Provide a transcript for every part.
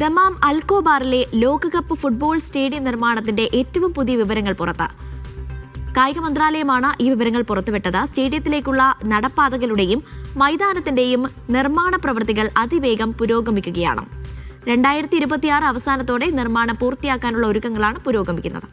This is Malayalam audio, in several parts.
ദമാം അൽക്കോബാറിലെ ലോകകപ്പ് ഫുട്ബോൾ സ്റ്റേഡിയം നിർമ്മാണത്തിന്റെ ഏറ്റവും പുതിയ വിവരങ്ങൾ പുറത്ത്. കായിക മന്ത്രാലയമാണ് ഈ വിവരങ്ങൾ പുറത്തുവിട്ടത്. സ്റ്റേഡിയത്തിലേക്കുള്ള നടപ്പാതകളുടെയും മൈതാനത്തിന്റെയും നിർമ്മാണ പ്രവൃത്തികൾ അതിവേഗം പുരോഗമിക്കുകയാണ്. 2026 അവസാനത്തോടെ നിർമ്മാണം പൂർത്തിയാക്കാനുള്ള ഒരുക്കങ്ങളാണ് പുരോഗമിക്കുന്നത്.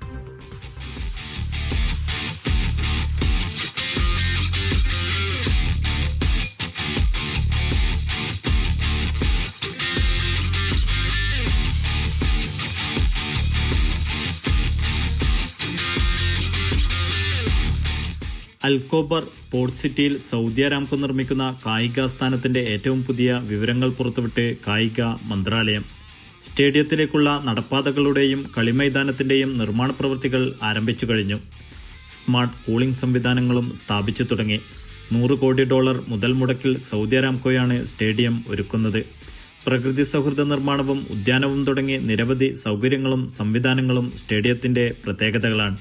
അൽക്കോബർ സ്പോർട്സ് സിറ്റിയിൽ സൗദി അരാംകോ നിർമ്മിക്കുന്ന കായികാസ്ഥാനത്തിൻ്റെ ഏറ്റവും പുതിയ വിവരങ്ങൾ പുറത്തുവിട്ട് കായിക മന്ത്രാലയം. സ്റ്റേഡിയത്തിലേക്കുള്ള നടപ്പാതകളുടെയും കളിമൈതാനത്തിൻ്റെയും നിർമ്മാണ പ്രവൃത്തികൾ ആരംഭിച്ചു കഴിഞ്ഞു. സ്മാർട്ട് കൂളിംഗ് സംവിധാനങ്ങളും സ്ഥാപിച്ചു തുടങ്ങി. $100 കോടി മുതൽ മുടക്കിൽ സൗദി അരാംകോയാണ് സ്റ്റേഡിയം ഒരുക്കുന്നത്. പ്രകൃതി സൗഹൃദ നിർമ്മാണവും ഉദ്യാനവും തുടങ്ങി നിരവധി സൗകര്യങ്ങളും സംവിധാനങ്ങളും സ്റ്റേഡിയത്തിൻ്റെ പ്രത്യേകതകളാണ്.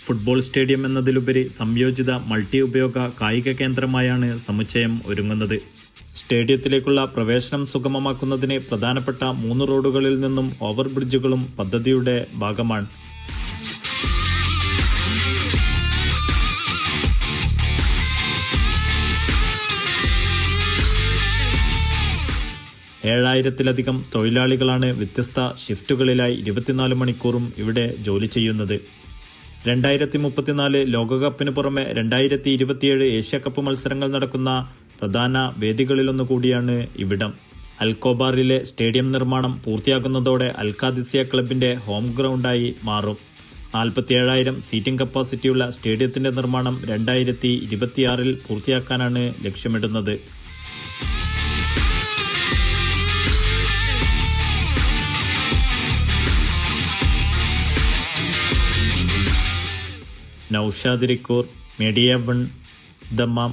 ഫുട്ബോൾ സ്റ്റേഡിയം എന്നതിലുപരി സംയോജിത മൾട്ടി ഉപയോഗ കായിക കേന്ദ്രമായാണ് സമുച്ചയം ഒരുങ്ങുന്നത്. സ്റ്റേഡിയത്തിലേക്കുള്ള പ്രവേശനം സുഗമമാക്കുന്നതിന് പ്രധാനപ്പെട്ട 3 റോഡുകളിൽ നിന്നും ഓവർ ബ്രിഡ്ജുകളും പദ്ധതിയുടെ ഭാഗമാണ്. ഏഴായിരത്തിലധികം തൊഴിലാളികളാണ് വ്യത്യസ്ത ഷിഫ്റ്റുകളിലായി 24 മണിക്കൂറും ഇവിടെ ജോലി ചെയ്യുന്നത്. 2034 ലോകകപ്പിന് പുറമെ 2027 ഏഷ്യാകപ്പ് മത്സരങ്ങൾ നടക്കുന്ന പ്രധാന വേദികളിലൊന്നു കൂടിയാണ് ഇവിടം. അൽക്കോബാറിലെ സ്റ്റേഡിയം നിർമ്മാണം പൂർത്തിയാകുന്നതോടെ അൽഖാദിസിയ ക്ലബിൻ്റെ ഹോം ഗ്രൗണ്ടായി മാറും. 47,000 സീറ്റിംഗ് കപ്പാസിറ്റിയുള്ള സ്റ്റേഡിയത്തിൻ്റെ നിർമ്മാണം 2026 പൂർത്തിയാക്കാനാണ് ലക്ഷ്യമിടുന്നത്. Naushad റിക്കൂർ, media 1, Dammam.